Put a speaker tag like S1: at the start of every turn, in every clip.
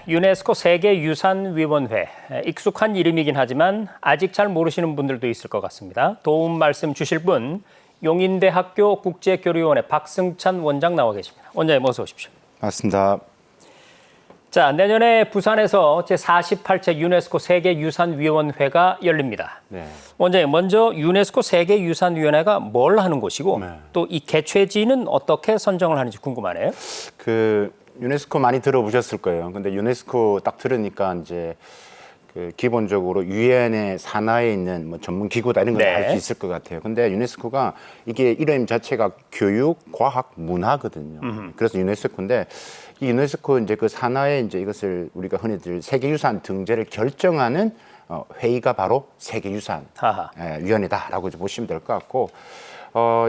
S1: 유네스코 세계유산위원회. 익숙한 이름이긴 하지만 아직 잘 모르시는 분들도 있을 것 같습니다. 도움 말씀 주실 분 용인대학교 국제교류원의 박승찬 원장 나와 계십니다. 원장님 어서 오십시오.
S2: 맞습니다.
S1: 자, 내년에 부산에서 제48차 유네스코 세계유산위원회가 열립니다.
S2: 네.
S1: 원장님, 먼저 유네스코 세계유산위원회가 뭘 하는 곳이고
S2: 네.
S1: 또 이 개최지는 어떻게 선정을 하는지 궁금하네요.
S2: 유네스코 많이 들어보셨을 거예요. 근데 유네스코 딱 들으니까 이제 기본적으로 유엔의 산하에 있는 뭐 전문 기구다 이런 걸
S1: 네.
S2: 알 수 있을 것 같아요. 근데 유네스코가 이게 이름 자체가 교육, 과학, 문화거든요. 그래서 유네스코인데 이 유네스코 이제 그 산하에 이제 이것을 우리가 흔히들 세계유산 등재를 결정하는 회의가 바로 세계유산위원회다라고 이제 보시면 될 것 같고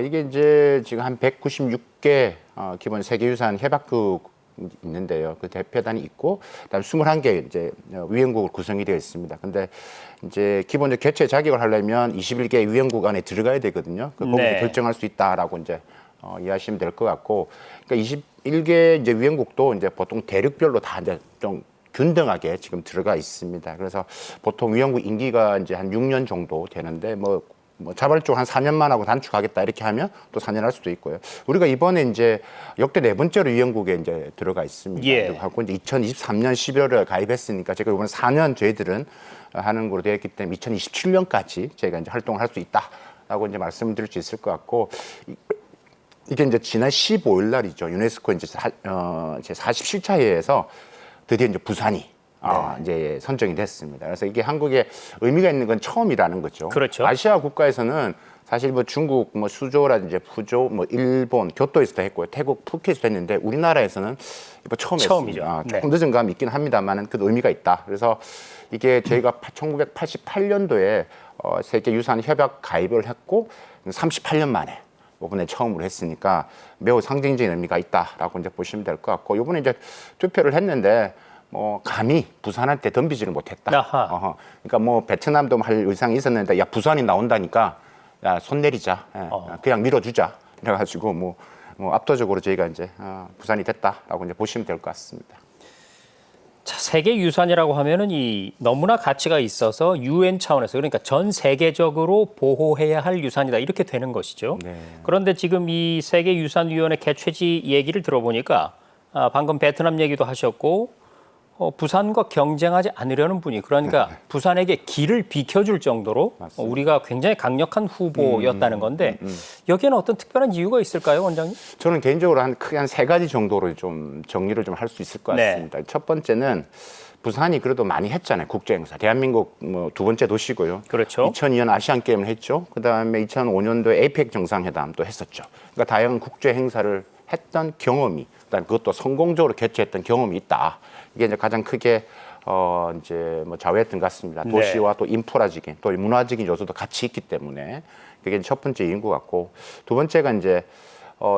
S2: 이게 이제 지금 한 196개 기본 세계유산 협약국 있는데요. 그 대표단이 있고, 그다음 21개 이제 위원국으로 구성이 되어 있습니다. 근데 이제 기본적으로 개최 자격을 하려면 21개 위원국 안에 들어가야 되거든요. 거기서
S1: 네.
S2: 결정할 수 있다라고 이제 이해하시면 될 것 같고, 그러니까 21개 이제 위원국도 이제 보통 대륙별로 다 이제 좀 균등하게 지금 들어가 있습니다. 그래서 보통 위원국 임기가 이제 한 6년 정도 되는데 뭐 자발적으로 한 4년만 하고 단축하겠다 이렇게 하면 또 4년 할 수도 있고요. 우리가 이번에 이제 역대 4번째로 위원국에 이제 들어가 있습니다.
S1: 예.
S2: 하고 이제 2023년 11월에 가입했으니까 제가 이번 4년 저희들은 하는 걸로 되어 있기 때문에 2027년까지 저희가 이제 활동을 할 수 있다라고 이제 말씀드릴 수 있을 것 같고 이게 이제 지난 15일 날이죠. 유네스코 이제 제 47차 회의에서 드디어 이제 부산이 이제 선정이 됐습니다. 그래서 이게 한국에 의미가 있는 건 처음이라는 거죠.
S1: 그렇죠.
S2: 아시아 국가에서는 사실 뭐 중국, 뭐 수조라든지 푸조, 뭐 일본, 교토에서도 했고요. 태국 푸켓에서도 했는데 우리나라에서는 이거
S1: 처음이죠.
S2: 했습니다.
S1: 네.
S2: 조금 늦은 감이 있긴 합니다만은 그 의미가 있다. 그래서 이게 저희가 1988년도에 세계유산협약 가입을 했고 38년 만에 이번에 처음으로 했으니까 매우 상징적인 의미가 있다라고 이제 보시면 될 것 같고 이번에 이제 투표를 했는데 뭐 감히 부산한테 덤비지를 못했다. 그러니까 뭐 베트남도 할 의상이 있었는데 야 부산이 나온다니까 야 손 내리자, 그냥 밀어주자. 그래가지고 뭐 압도적으로 저희가 이제 부산이 됐다라고 이제 보시면 될 것 같습니다.
S1: 자, 세계유산이라고 하면은 이 너무나 가치가 있어서 유엔 차원에서 그러니까 전 세계적으로 보호해야 할 유산이다 이렇게 되는 것이죠.
S2: 네.
S1: 그런데 지금 이 세계유산위원회 개최지 얘기를 들어보니까 방금 베트남 얘기도 하셨고 부산과 경쟁하지 않으려는 분이 그러니까 부산에게 길을 비켜줄 정도로 우리가 굉장히 강력한 후보였다는 건데 여기에는 어떤 특별한 이유가 있을까요, 원장님?
S2: 저는 개인적으로 크게 한 3가지 정도로 좀 정리를 좀 할 수 있을 것 같습니다.
S1: 네.
S2: 첫 번째는 부산이 그래도 많이 했잖아요. 국제 행사. 대한민국 뭐 2번째 도시고요.
S1: 그렇죠.
S2: 2002년 아시안 게임을 했죠. 그다음에 2005년도에 에이펙 정상회담도 했었죠. 그러니까 다양한 국제 행사를 했던 경험이, 그다음 그것도 성공적으로 개최했던 경험이 있다. 이게 이제 가장 크게 이제 뭐 좌우했던 것 같습니다.
S1: 네.
S2: 도시와 또 인프라적인 또 문화적인 요소도 같이 있기 때문에 그게 첫 번째 이유인 것 같고 두 번째가 이제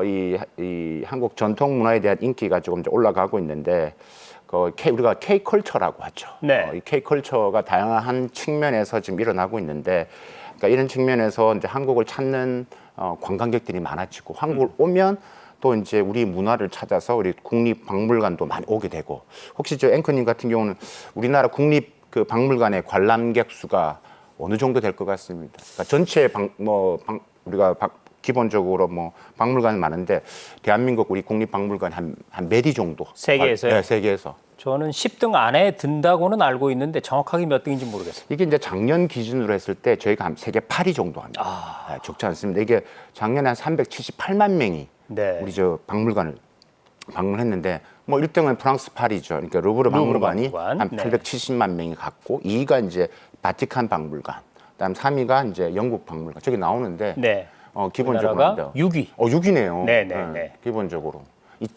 S2: 이 한국 전통 문화에 대한 인기가 조금 이제 올라가고 있는데 우리가 K컬처라고 하죠.
S1: 네.
S2: 이 K컬처가 다양한 측면에서 지금 일어나고 있는데 그러니까 이런 측면에서 이제 한국을 찾는 관광객들이 많아지고 한국을 오면 또 이제 우리 문화를 찾아서 우리 국립박물관도 많이 오게 되고 혹시 저 앵커님 같은 경우는 우리나라 국립 그 박물관의 관람객 수가 어느 정도 될 것 같습니다. 그러니까 전체 우리가 기본적으로 뭐 박물관이 많은데 대한민국 우리 국립박물관 한 몇 위 정도?
S1: 세계에서요?
S2: 네, 세계에서.
S1: 저는 10등 안에 든다고는 알고 있는데 정확하게 몇 등인지 모르겠어요.
S2: 이게 이제 작년 기준으로 했을 때 저희가 한 세계 8위 정도 합니다. 네, 적지 않습니다. 이게 작년에 한 378만 명이
S1: 네.
S2: 우리 저 박물관을 방문했는데 뭐 1등은 프랑스 파리죠. 그러니까 루브르 박물관이
S1: 박물관.
S2: 한 870만 명이 갔고 2위가 이제 바티칸 박물관, 그다음 3위가 이제 영국 박물관. 저기 나오는데
S1: 네.
S2: 기본적으로
S1: 우리나라가 6위.
S2: 6위네요.
S1: 네.
S2: 기본적으로.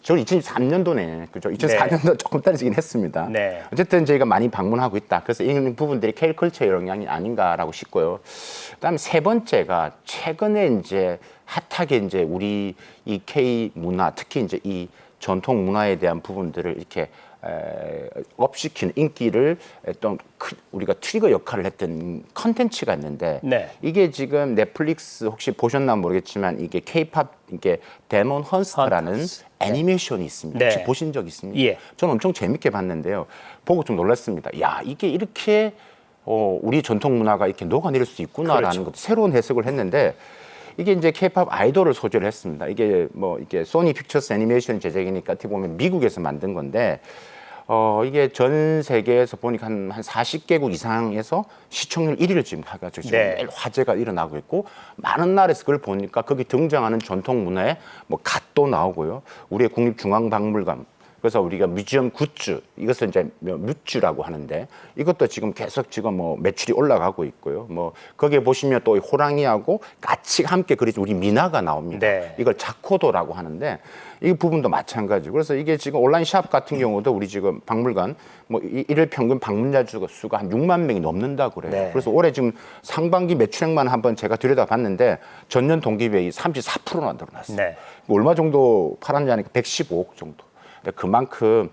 S2: 저 2023년도네. 그죠? 2004년도 조금 떨어지긴 했습니다.
S1: 네.
S2: 어쨌든 저희가 많이 방문하고 있다. 그래서 이런 부분들이 K컬처의 영향이 아닌가라고 싶고요. 그다음 세 번째가 최근에 이제 핫하게 이제 우리 이 K 문화, 특히 이제 이 전통 문화에 대한 부분들을 이렇게 업시킨 인기를 또 우리가 트리거 역할을 했던 컨텐츠가 있는데
S1: 네.
S2: 이게 지금 넷플릭스 혹시 보셨나 모르겠지만 이게 K-팝 이게 데몬 헌스터라는
S1: 헌터스.
S2: 애니메이션이 있습니다.
S1: 네.
S2: 혹시 보신 적 있습니까?
S1: 예.
S2: 저는 엄청 재밌게 봤는데요. 보고 좀 놀랐습니다. 야, 이게 이렇게 우리 전통 문화가 이렇게 녹아내릴 수 있구나라는
S1: 그렇죠.
S2: 것도 새로운 해석을 했는데 이게 이제 K-팝 아이돌을 소재로 했습니다. 이게 뭐 이게 소니 픽처스 애니메이션 제작이니까 어떻게 보면 미국에서 만든 건데 이게 전 세계에서 보니까 한 40개국 이상에서 시청률 1위를 지금 해가지고 지금
S1: 네.
S2: 매일 화제가 일어나고 있고 많은 나라에서 그걸 보니까 거기 등장하는 전통 문화에 뭐 갓도 나오고요. 우리의 국립중앙박물관 그래서 우리가 뮤지엄 굿즈 이것을 이제 뮤즈라고 하는데 이것도 지금 계속 지금 뭐 매출이 올라가고 있고요. 뭐 거기에 보시면 또 호랑이하고 까치가 함께 그리지 우리 미나가 나옵니다.
S1: 네.
S2: 이걸 자코도라고 하는데 이 부분도 마찬가지고 그래서 이게 지금 온라인 샵 같은 경우도 우리 지금 박물관 뭐 일일 평균 방문자 수가 한 6만 명이 넘는다고 그래요.
S1: 네.
S2: 그래서 올해 지금 상반기 매출액만 한번 제가 들여다봤는데 전년 동기 비해 34%나 늘어났어요.
S1: 네.
S2: 얼마 정도 팔았냐 하니까 115억 정도. 그만큼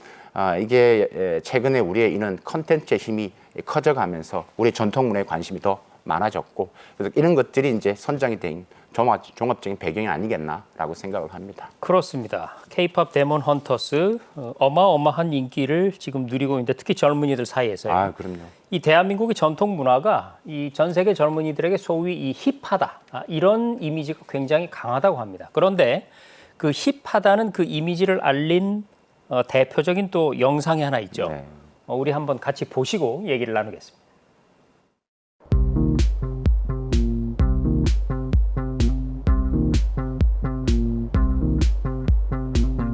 S2: 이게 최근에 우리의 이런 컨텐츠의 힘이 커져가면서 우리 전통 문화에 관심이 더 많아졌고 그래서 이런 것들이 이제 선장이 된 종합적인 배경이 아니겠나라고 생각을 합니다.
S1: 그렇습니다. K-팝 데몬 헌터스 어마어마한 인기를 지금 누리고 있는데 특히 젊은이들 사이에서요.
S2: 아, 그럼요.
S1: 이 대한민국의 전통 문화가 이 전 세계 젊은이들에게 소위 이 힙하다 이런 이미지가 굉장히 강하다고 합니다. 그런데 그 힙하다는 그 이미지를 알린 대표적인 또 영상이 하나 있죠.
S2: 네.
S1: 우리 한번 같이 보시고 얘기를 나누겠습니다.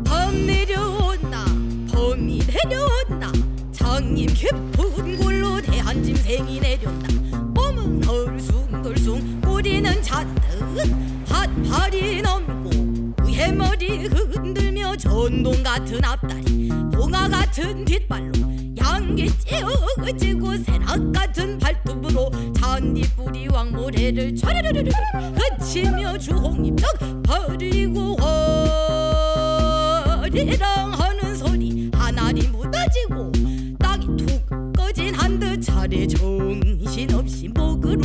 S3: 범 내려온다 범이 내려온다 장님 깊은 골로 대한 짐승이 내려온다 몸은 덜숭덜숭 꼬리는 잔뜩 핫팔이 넘고 해머리 흔들며 전동 같은 앞다리 동화 같은 뒷발로 양기 찌어지고 새낙 같은 발톱으로 잔디뿌리 왕모래를 촤르르르르 그치며 주홍잎떡 벌리고 허리랑 하는 소리 하나리 무너지고 땅이 툭 꺼진 한듯 차례 정신없이 목으로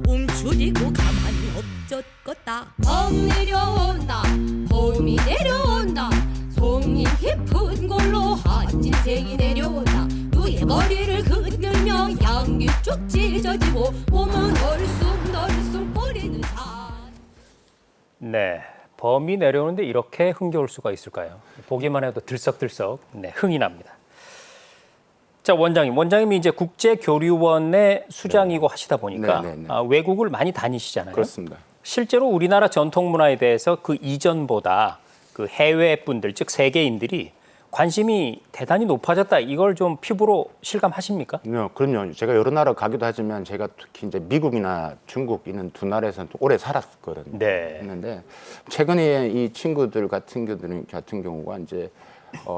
S3: 움츠리고 가만히 엎젖겄다
S4: 범 내려온다 봄이 내려온다 송이 깊은 골로 한진생이 내려온다 누의 머리를 흔들며 양귀 쭉 찢어지고 몸은 얼숭덜숭 꼬리는 산
S1: 네, 범이 내려오는데 이렇게 흥겨울 수가 있을까요? 보기만 해도 들썩들썩 흥이 납니다. 자, 원장님이 이제 국제교류원의 수장이고 하시다 보니까
S2: 네, 네, 네.
S1: 외국을 많이 다니시잖아요.
S2: 그렇습니다.
S1: 실제로 우리나라 전통 문화에 대해서 그 이전보다 그 해외 분들, 즉 세계인들이 관심이 대단히 높아졌다. 이걸 좀 피부로 실감하십니까?
S2: 그럼요. 제가 여러 나라 가기도 하지만 제가 특히 이제 미국이나 중국 있는 두 나라에서는 또 오래 살았거든요.
S1: 네.
S2: 했는데 최근에 이 친구들 같은 경우가 이제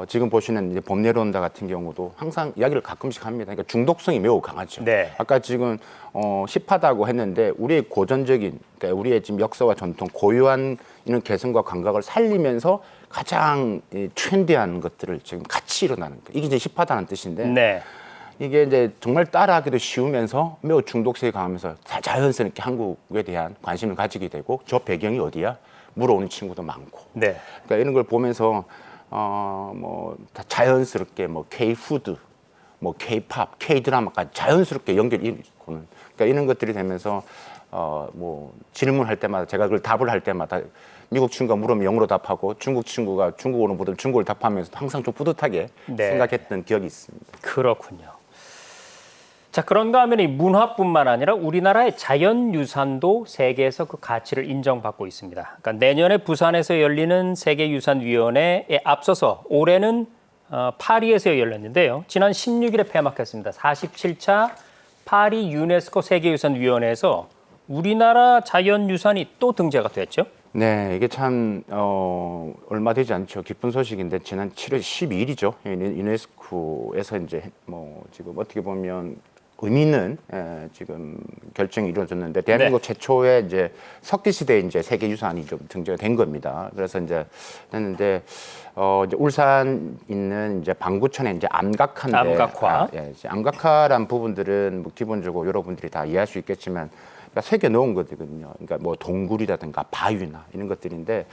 S2: 지금 보시는 이제 봄 내려온다 같은 경우도 항상 이야기를 가끔씩 합니다. 그러니까 중독성이 매우 강하죠.
S1: 네.
S2: 아까 지금 힙하다고 했는데 우리의 고전적인, 그러니까 우리의 지금 역사와 전통, 고유한 이런 개성과 감각을 살리면서 가장 트렌디한 것들을 지금 같이 일어나는 거예요. 이게 이제 힙하다는 뜻인데
S1: 네.
S2: 이게 이제 정말 따라하기도 쉬우면서 매우 중독성이 강하면서 자연스럽게 한국에 대한 관심을 가지게 되고 저 배경이 어디야? 물어오는 친구도 많고.
S1: 네.
S2: 그러니까 이런 걸 보면서 뭐 다 자연스럽게 뭐 K-푸드, 뭐 K-팝, K-드라마까지 자연스럽게 연결이 고는 그러니까 이런 것들이 되면서 뭐 질문할 때마다 제가 그걸 답을 할 때마다 미국 친구가 물으면 영어로 답하고 중국 친구가 중국어로 물으면 중국어를 답하면서 항상 좀 뿌듯하게
S1: 네.
S2: 생각했던 기억이 있습니다.
S1: 그렇군요. 자, 그런가 하면 이 문화뿐만 아니라 우리나라의 자연유산도 세계에서 그 가치를 인정받고 있습니다. 그러니까 내년에 부산에서 열리는 세계유산위원회에 앞서서 올해는 파리에서 열렸는데요. 지난 16일에 폐막했습니다. 47차 파리 유네스코 세계유산위원회에서 우리나라 자연유산이 또 등재가 됐죠.
S2: 네, 이게 참 얼마 되지 않죠. 기쁜 소식인데 지난 7월 12일이죠. 유네스코에서 이제 뭐 지금 어떻게 보면 의미 있는 지금 결정이 이루어졌는데 대한민국 최초의 이제 석기 시대 이제 세계 유산이 좀 등재가 된 겁니다. 그래서 이제 됐는데 이제 울산 있는 이제 방구천에 이제 암각화인데
S1: 암각화.
S2: 이제 암각화란 부분들은 뭐 기본적으로 여러분들이 다 이해할 수 있겠지만 그러니까 새겨 놓은 것들거든요. 그러니까 뭐 동굴이라든가 바위나 이런 것들인데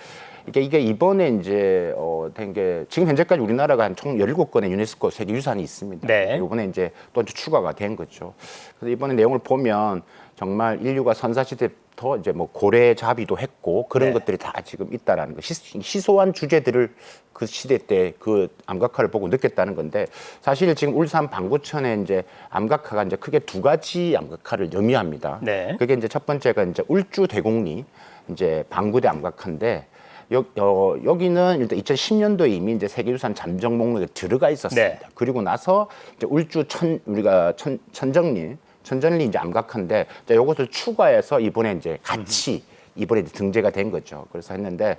S2: 이게 이번에 이제 된 게 지금 현재까지 우리나라가 한 총 17건의 유네스코 세계 유산이 있습니다.
S1: 네.
S2: 이번에 이제 또 추가가 된 거죠. 그래서 이번에 내용을 보면 정말 인류가 선사시대부터 이제 뭐 고래잡이도 했고 그런 것들이 다 지금 있다라는 거. 희소한 주제들을 그 시대 때 그 암각화를 보고 느꼈다는 건데 사실 지금 울산 방구천에 이제 암각화가 이제 크게 두 가지 암각화를 의미합니다.
S1: 네.
S2: 그게 이제 첫 번째가 이제 울주 대곡리 이제 방구대 암각화인데 여기는 일단 2010년도에 이미 이제 세계유산 잠정 목록에 들어가 있었습니다.
S1: 네.
S2: 그리고 나서 이제 울주 우리가 천정리 이제 암각화인데 이제 이것을 추가해서 이번에 이제 같이 이번에 이제 등재가 된 거죠. 그래서 했는데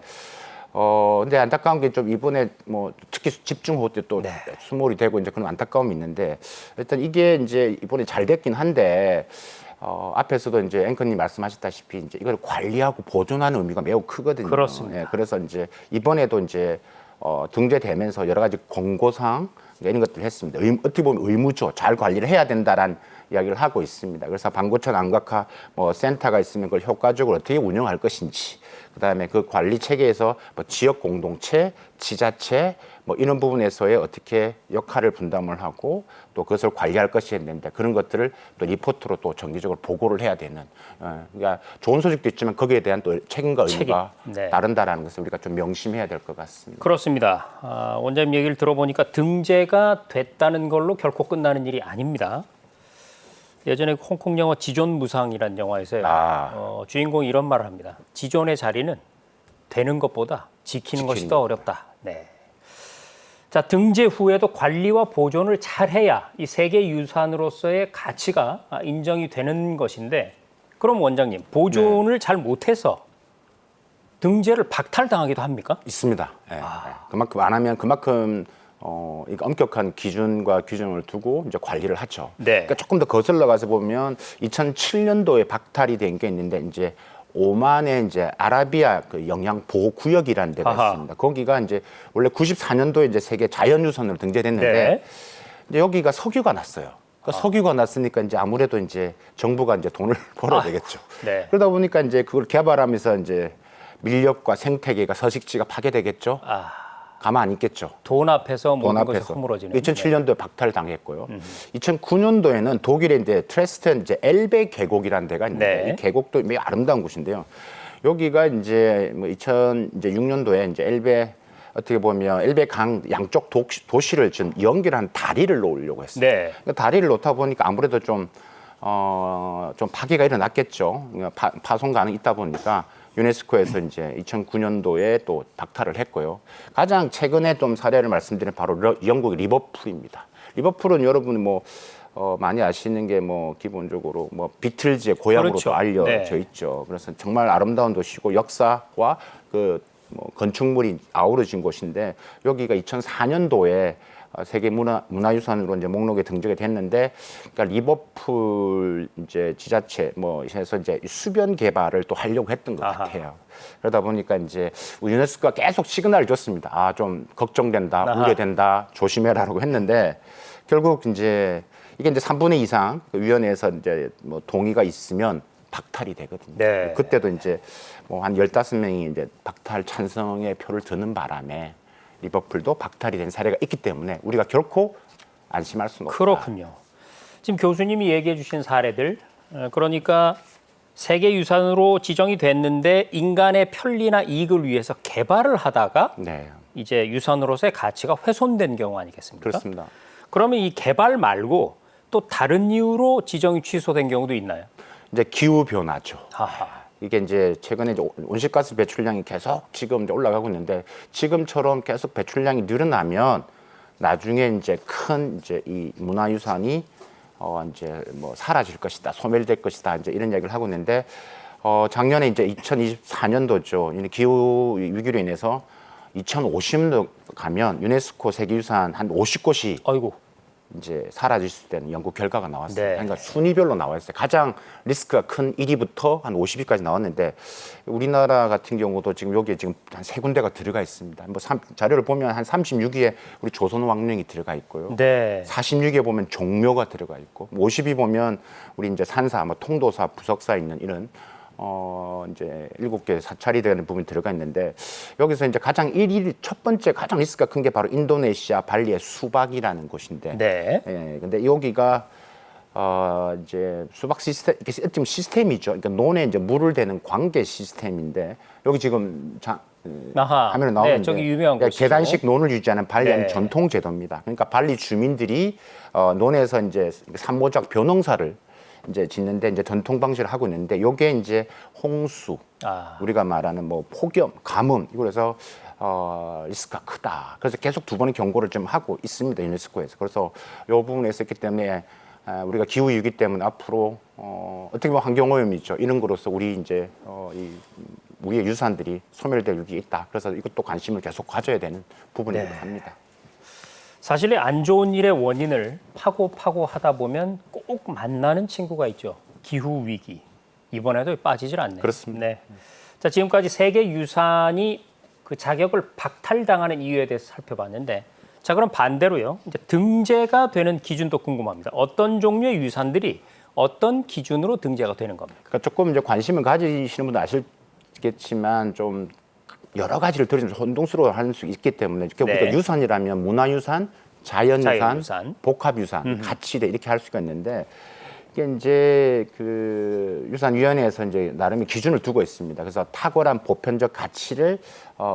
S2: 근데 안타까운 게 좀 이번에 뭐 특히 집중호우 때 또 수몰이 되고 이제 그런 안타까움이 있는데 일단 이게 이제 이번에 잘 됐긴 한데 앞에서도 이제 앵커님 말씀하셨다시피 이제 이걸 관리하고 보존하는 의미가 매우 크거든요.
S1: 그렇습니다.
S2: 예, 그래서 이제 이번에도 이제 등재되면서 여러 가지 권고사항 이런 것들을 했습니다. 어떻게 보면 의무죠. 잘 관리를 해야 된다라는 이야기를 하고 있습니다. 그래서 방구천 암각화 뭐 센터가 있으면 그걸 효과적으로 어떻게 운영할 것인지, 그다음에 그 관리 체계에서 뭐 지역 공동체, 지자체 뭐 이런 부분에서의 어떻게 역할을 분담을 하고 또 그것을 관리할 것이 있는데 그런 것들을 또 리포트로 또 정기적으로 보고를 해야 되는. 그러니까 좋은 소식도 있지만 거기에 대한 또 책임과 의무가
S1: 네.
S2: 다른다라는 것을 우리가 좀 명심해야 될 것 같습니다.
S1: 그렇습니다. 원장님 얘기를 들어보니까 등재가 됐다는 걸로 결코 끝나는 일이 아닙니다. 예전에 홍콩 영화 지존무상이라는 영화에서요. 주인공이 이런 말을 합니다. 지존의 자리는 되는 것보다 지키는 것이 더 어렵다. 네. 자, 등재 후에도 관리와 보존을 잘해야 이 세계 유산으로서의 가치가 인정이 되는 것인데, 그럼 원장님 보존을 잘 못해서 등재를 박탈당하기도 합니까?
S2: 있습니다. 예, 예. 그만큼 안 하면 그만큼 이거 엄격한 기준과 규정을 두고 이제 관리를 하죠.
S1: 네.
S2: 그러니까 조금 더 거슬러 가서 보면 2007년도에 박탈이 된 게 있는데 이제 오만의 이제 아라비아 그 영양 보호 구역이라는 데가
S1: 아하.
S2: 있습니다. 거기가 이제 원래 94년도에 이제 세계 자연유산으로 등재됐는데
S1: 네.
S2: 이제 여기가 석유가 났어요. 그러니까 석유가 났으니까 이제 아무래도 이제 정부가 이제 돈을 벌어야 되겠죠.
S1: 네.
S2: 그러다 보니까 이제 그걸 개발하면서 이제 밀렵과 생태계가 서식지가 파괴되겠죠. 가만 안 있겠죠.
S1: 돈 앞에서
S2: 돈
S1: 모든 것이
S2: 앞에서.
S1: 허물어지는.
S2: 2007년도에 박탈당했고요. 2009년도에는 독일의 이제 트레스텐 이제 엘베 계곡이라는 데가 있는데
S1: 네.
S2: 이 계곡도 매우 아름다운 곳인데요. 여기가 이제 뭐 2006년도에 이제 엘베 어떻게 보면 엘베 강 양쪽 도시를 좀 연결한 다리를 놓으려고 했어요.
S1: 네.
S2: 그러니까 다리를 놓다 보니까 아무래도 좀 파괴가 일어났겠죠. 그러니까 파손 가능이 있다 보니까 유네스코에서 이제 2009년도에 또 박탈을 했고요. 가장 최근에 좀 사례를 말씀드리면 바로 영국의 리버풀입니다. 리버풀은 여러분 뭐 많이 아시는 게 뭐 기본적으로 뭐 비틀즈의 고향으로도
S1: 그렇죠.
S2: 알려져
S1: 네.
S2: 있죠. 그래서 정말 아름다운 도시고 역사와 그 뭐 건축물이 아우러진 곳인데 여기가 2004년도에 세계 문화유산으로 이제 목록에 등재가 됐는데, 그러니까 리버풀 이제 지자체 뭐 해서 이제 수변 개발을 또 하려고 했던 것 같아요. 그러다 보니까 이제 유네스코가 계속 시그널을 줬습니다. 좀 걱정된다, 우려된다, 조심해라라고 했는데 결국 이제 이게 이제 3분의 2 이상 그 위원회에서 이제 뭐 동의가 있으면 박탈이 되거든요.
S1: 네.
S2: 그때도 이제 뭐 한 15명이 이제 박탈 찬성의 표를 드는 바람에 리버풀도 박탈이 된 사례가 있기 때문에 우리가 결코 안심할 수는 없다.
S1: 그렇군요. 지금 교수님이 얘기해 주신 사례들, 그러니까 세계유산으로 지정이 됐는데 인간의 편리나 이익을 위해서 개발을 하다가
S2: 네,
S1: 이제 유산으로서의 가치가 훼손된 경우 아니겠습니까?
S2: 그렇습니다.
S1: 그러면 이 개발 말고 또 다른 이유로 지정이 취소된 경우도 있나요?
S2: 이제 기후 변화죠.
S1: 하하.
S2: 이게 이제 최근에 이제 온실가스 배출량이 계속 지금 이제 올라가고 있는데 지금처럼 계속 배출량이 늘어나면 나중에 이제 큰 이제 이 문화유산이 이제 뭐 사라질 것이다, 소멸될 것이다, 이제 이런 이야기를 하고 있는데 작년에 이제 2024년도죠. 기후 위기로 인해서 2050년 가면 유네스코 세계유산 한 50곳이
S1: 아이고.
S2: 이제 사라질 수 있다는 연구 결과가 나왔어요.
S1: 네.
S2: 그러니까 순위별로 나와 있어요. 가장 리스크가 큰 1위부터 한 50위까지 나왔는데 우리나라 같은 경우도 지금 여기에 지금 한 3군데가 들어가 있습니다. 뭐 자료를 보면 한 36위에 우리 조선 왕릉이 들어가 있고요.
S1: 네.
S2: 46위에 보면 종묘가 들어가 있고 50위 보면 우리 이제 산사, 뭐 통도사, 부석사 있는 이런 이제 7개 사찰이 되는 부분이 들어가 있는데 여기서 이제 가장 1위 첫 번째 가장 리스크가 큰 게 바로 인도네시아 발리의 수박이라는 곳인데
S1: 네.
S2: 예, 근데 여기가 이제 수박 시스템, 이게 지금 시스템이죠. 그러니까 논에 이제 물을 대는 관계 시스템인데 여기 지금
S1: 아하.
S2: 화면에 나오는데
S1: 네, 저기 유명한
S2: 그러니까
S1: 곳이죠.
S2: 계단식 논을 유지하는 발리의
S1: 네.
S2: 전통 제도입니다. 그러니까 발리 주민들이 논에서 이제 산모작 벼농사를 이제 짓는데 이제 전통 방식을 하고 있는데 요게 이제 홍수, 우리가 말하는 뭐 폭염, 가뭄 이거에서 리스크가 크다. 그래서 계속 2번의 경고를 좀 하고 있습니다. 유네스코에서. 그래서 요 부분에 있었기 때문에 우리가 기후 위기 때문에 앞으로 어떻게 보면 환경 오염이죠. 이런 거로서 우리 이제 우리의 유산들이 소멸될 위기가 있다. 그래서 이것도 관심을 계속 가져야 되는 부분이기도
S1: 네.
S2: 합니다.
S1: 사실 안 좋은 일의 원인을 파고 하다 보면 꼭 만나는 친구가 있죠. 기후 위기. 이번에도 빠지질 않네요.
S2: 그렇습니다.
S1: 네. 자, 지금까지 세계 유산이 그 자격을 박탈당하는 이유에 대해서 살펴봤는데, 자, 그럼 반대로요. 이제 등재가 되는 기준도 궁금합니다. 어떤 종류의 유산들이 어떤 기준으로 등재가 되는 겁니까?
S2: 그러니까 조금 이제 관심을 가지시는 분은 아시겠지만 좀 여러 가지를 들으면서 혼동스러워 할 수 있기 때문에 이렇게
S1: 네.
S2: 우리가 유산이라면 문화유산, 자연유산,
S1: 자연유산.
S2: 복합유산, 가치대 이렇게 할 수가 있는데 이게 이제 그 유산위원회에서 이제 나름의 기준을 두고 있습니다. 그래서 탁월한 보편적 가치를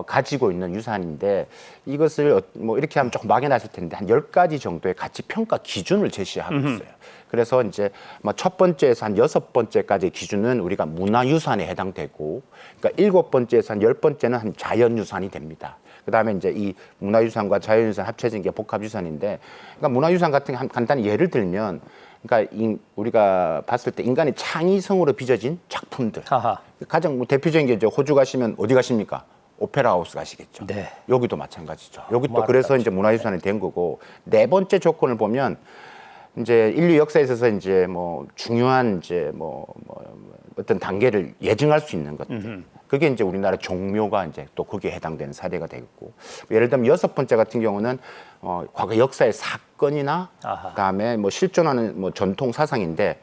S2: 가지고 있는 유산인데 이것을 뭐 이렇게 하면 조금 막연하실 텐데 한 10가지 정도의 가치 평가 기준을 제시하고 있어요. 그래서 이제 뭐 첫 번째에서 한 6번째까지 기준은 우리가 문화유산에 해당되고, 그러니까 7번째에서 한 10번째는 한 자연유산이 됩니다. 그다음에 이제 이 문화유산과 자연유산 합쳐진 게 복합유산인데, 그러니까 문화유산 같은 게 간단히 예를 들면, 그러니까 우리가 봤을 때 인간의 창의성으로 빚어진 작품들.
S1: 하하.
S2: 가장 뭐 대표적인 게 이제 호주 가시면 어디 가십니까? 오페라 하우스 가시겠죠.
S1: 네.
S2: 여기도 마찬가지죠. 여기도
S1: 뭐
S2: 그래서 이제 문화유산이 된 거고, 4번째 조건을 보면 이제 인류 역사에 있어서 이제 뭐 중요한 이제 뭐 어떤 단계를 예증할 수 있는 것들. 그게 이제 우리나라 종묘가 이제 또 거기에 해당되는 사례가 되겠고, 예를 들면 6번째 같은 경우는 과거 역사의 사건이나
S1: 아하.
S2: 그다음에 뭐 실존하는 뭐 전통 사상인데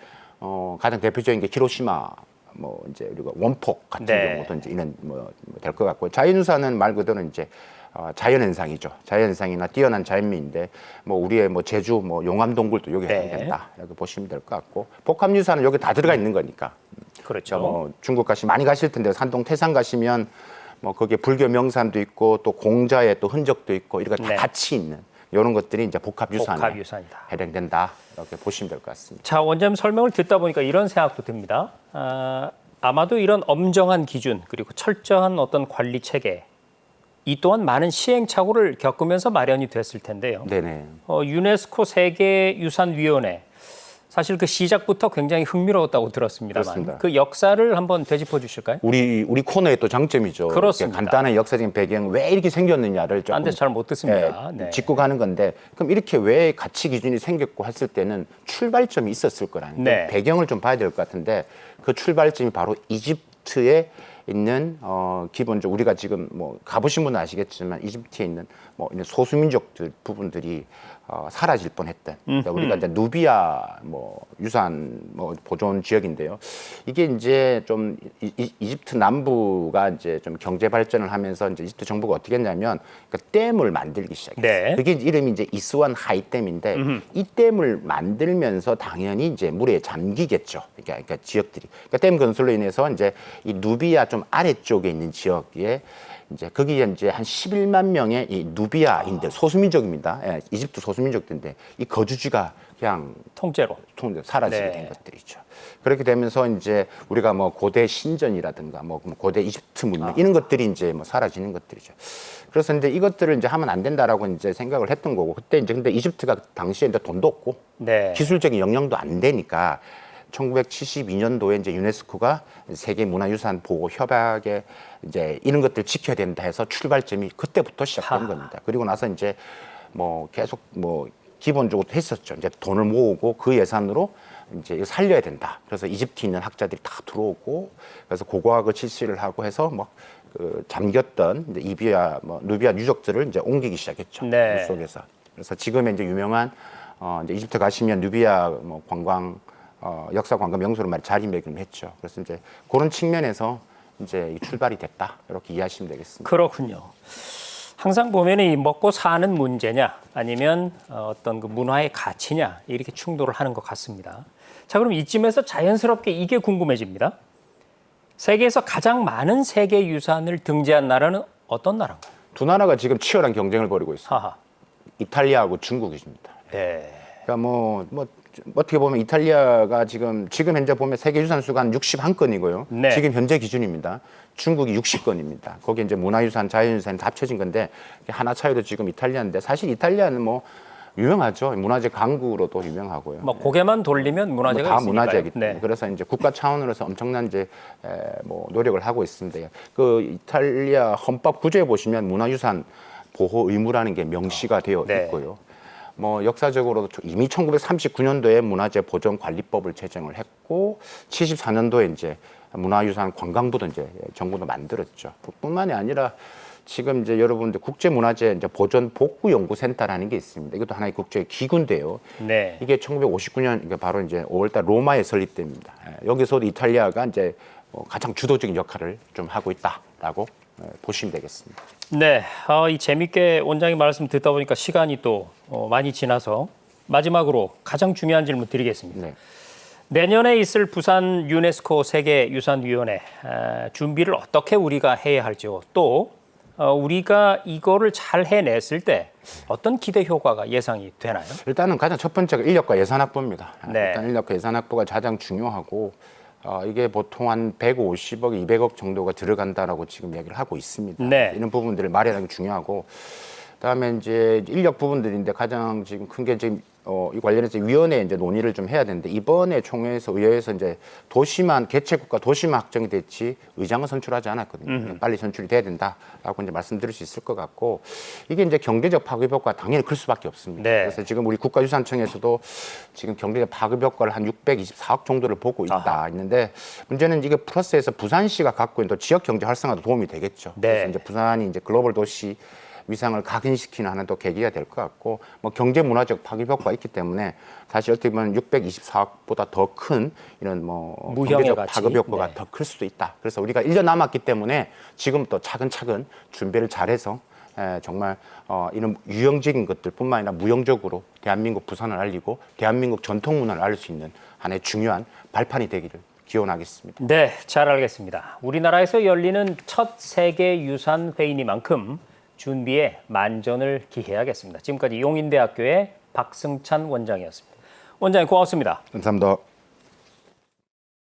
S2: 가장 대표적인 게 히로시마 뭐 이제 우리가 원폭 같은
S1: 네.
S2: 경우도 이제 이런 뭐 될 것 같고, 자연유산은 말 그대로 이제 자연현상이죠. 자연현상이나 뛰어난 자연미인데 뭐 우리의 뭐 제주 뭐 용암 동굴도 여기
S1: 네.
S2: 해당된다 이렇게 보시면 될 것 같고, 복합유산은 여기 다 들어가 있는 거니까.
S1: 그렇죠.
S2: 중국 많이 가실 텐데 산동 태산 가시면 뭐 거기에 불교 명산도 있고 또 공자의 또 흔적도 있고 이런 거 다
S1: 네.
S2: 같이 있는 이런 것들이 이제 복합유산에
S1: 복합유산이다.
S2: 해당된다 이렇게 보시면 될 것 같습니다.
S1: 자, 원장님 설명을 듣다 보니까 이런 생각도 듭니다. 아마도 이런 엄정한 기준 그리고 철저한 어떤 관리 체계, 이 또한 많은 시행착오를 겪으면서 마련이 됐을 텐데요.
S2: 네네.
S1: 유네스코 세계유산위원회, 사실 그 시작부터 굉장히 흥미로웠다고 들었습니다만
S2: 그렇습니다.
S1: 그 역사를 한번 되짚어 주실까요?
S2: 우리 코너의 또 장점이죠.
S1: 그렇습니다.
S2: 이렇게 간단한 역사적인 배경 왜 이렇게 생겼느냐를 조금
S1: 딴 데서 잘 못 듣습니다. 네.
S2: 짚고 가는 건데, 그럼 이렇게 왜 가치 기준이 생겼고 했을 때는 출발점이 있었을 거라는
S1: 네.
S2: 배경을 좀 봐야 될 것 같은데, 그 출발점이 바로 이집트에 있는 기본적으로 우리가 지금 뭐 가보신 분은 아시겠지만 이집트에 있는 뭐 이런 소수민족들 부분들이 사라질 뻔했던, 그러니까 우리가 이제 누비아 뭐 유산 뭐 보존 지역인데요. 이게 이제 좀 이집트 남부가 이제 좀 경제 발전을 하면서 이제 이집트 정부가 어떻게 했냐면 그 댐을 만들기 시작했어요.
S1: 네.
S2: 그게 이름이 이제 이스완 하이 댐인데 이 댐을 만들면서 당연히 이제 물에 잠기겠죠. 그러니까 지역들이. 그러니까 댐 건설로 인해서 이제 이 누비아 좀 아래쪽에 있는 지역에 이제 거기에 이제 한 11만 명의 이 누비아인들 소수민족입니다. 예, 이집트 소수민족들인데 이 거주지가 그냥
S1: 통째로.
S2: 사라지게
S1: 네.
S2: 된 것들이죠. 그렇게 되면서 이제 우리가 뭐 고대 신전이라든가 뭐 고대 이집트 문명 이런 것들이 이제 뭐 사라지는 것들이죠. 그래서 이제 이것들을 이제 하면 안 된다라고 이제 생각을 했던 거고, 그때 이제 근데 이집트가 당시에 이제 돈도 없고
S1: 네.
S2: 기술적인 역량도 안 되니까 1972년도에 이제 유네스코가 세계 문화유산 보호 협약에 이제 이런 것들 지켜야 된다 해서 출발점이 그때부터 시작된 겁니다. 그리고 나서 이제 뭐 계속 뭐 기본적으로 했었죠. 이제 돈을 모으고 그 예산으로 이제 이거 살려야 된다. 그래서 이집트에 있는 학자들이 다 들어오고 그래서 고고학을 실시를 하고 해서 뭐 그 잠겼던 이제 이비아 뭐 누비아 유적들을 이제 옮기기 시작했죠.
S1: 네.
S2: 물 속에서. 그래서 지금의 이제 유명한 이제 이집트 가시면 누비아 뭐 관광 역사 관광 명소로 말 자리매김했죠. 그래서 이제 그런 측면에서 이제 출발이 됐다. 이렇게 이해하시면 되겠습니다.
S1: 그렇군요. 항상 보면 이 먹고 사는 문제냐 아니면 어떤 그 문화의 가치냐 이렇게 충돌을 하는 것 같습니다. 자, 그럼 이쯤에서 자연스럽게 이게 궁금해집니다. 세계에서 가장 많은 세계 유산을 등재한 나라는 어떤 나라인가요?
S2: 두 나라가 지금 치열한 경쟁을 벌이고 있습니다.
S1: 하하.
S2: 이탈리아하고 중국이십니다.
S1: 네.
S2: 그러니까 뭐 어떻게 보면 이탈리아가 지금 현재 보면 세계 유산 수가 한 61건이고요.
S1: 네.
S2: 지금 현재 기준입니다. 중국이 60건입니다. 거기에 이제 문화유산, 자연유산 다 합쳐진 건데 하나 차이도 지금 이탈리아인데 사실 이탈리아는 뭐 유명하죠. 문화재 강국으로도 유명하고요.
S1: 뭐 고개만 돌리면 문화재가
S2: 다
S1: 있으니까요.
S2: 문화재이기 때문에
S1: 네.
S2: 그래서 이제 국가 차원으로서 엄청난 이제 뭐 노력을 하고 있습니다. 그 이탈리아 헌법 구조에 보시면 문화유산 보호 의무라는 게 명시가 되어
S1: 네.
S2: 있고요. 뭐 역사적으로도 이미 1939년도에 문화재 보존 관리법을 제정을 했고 74년도에 이제 문화유산 관광부도 이제 정부도 만들었죠. 뿐만이 아니라 지금 이제 여러분들 국제문화재 이제 보존 복구 연구센터라는 게 있습니다. 이것도 하나의 국제 기구인데요.
S1: 네.
S2: 이게 1959년 이게 바로 이제 5월달 로마에 설립됩니다. 여기서도 이탈리아가 이제 가장 주도적인 역할을 좀 하고 있다라고 보시면 되겠습니다.
S1: 네. 이 재밌게 원장님 말씀 듣다 보니까 시간이 또 많이 지나서 마지막으로 가장 중요한 질문 드리겠습니다.
S2: 네.
S1: 내년에 있을 부산 유네스코 세계유산위원회 준비를 어떻게 우리가 해야 할지요. 또 우리가 이거를 잘 해냈을 때 어떤 기대 효과가 예상이 되나요?
S2: 일단은 가장 첫 번째가 인력과 예산 확보입니다.
S1: 네.
S2: 일단 인력과 예산 확보가 가장 중요하고 이게 보통 한 150억, 200억 정도가 들어간다라고 지금 얘기를 하고 있습니다.
S1: 네.
S2: 이런 부분들을 마련하는 게 중요하고 그다음에 이제 인력 부분들인데 가장 지금 큰 게 지금 이 관련해서 위원회 이제 논의를 좀 해야 되는데 이번에 총회에서 의회에서 이제 도시만 개최국가 도시만 확정이 됐지 의장은 선출하지 않았거든요. 빨리 선출이 돼야 된다라고 이제 말씀드릴 수 있을 것 같고 이게 이제 경제적 파급 효과가 당연히 클 수밖에 없습니다.
S1: 네.
S2: 그래서 지금 우리 국가유산청에서도 지금 경제적 파급 효과를 한 624억 정도를 보고 있다 있는데 문제는 이게 플러스해서 부산시가 갖고 있는 또 지역 경제 활성화도 도움이 되겠죠.
S1: 네.
S2: 그래서 이제 부산이 이제 글로벌 도시 위상을 각인시키는 하는 또 계기가 될 것 같고 뭐 경제 문화적 파급 효과가 있기 때문에 사실 어떻게 보면 624억보다 더 큰 이런 뭐
S1: 무형의
S2: 경제적
S1: 가치.
S2: 파급 효과가
S1: 네.
S2: 더 클 수도 있다. 그래서 우리가 1년 남았기 때문에 지금부터 차근차근 준비를 잘해서 정말 이런 유형적인 것들뿐만 아니라 무형적으로 대한민국 부산을 알리고 대한민국 전통 문화를 알릴 수 있는 하나의 중요한 발판이 되기를 기원하겠습니다.
S1: 네, 잘 알겠습니다. 우리나라에서 열리는 첫 세계유산회의니만큼 준비에 만전을 기해야겠습니다. 지금까지 용인대학교의 박승찬 원장이었습니다. 원장님 고맙습니다.
S2: 감사합니다.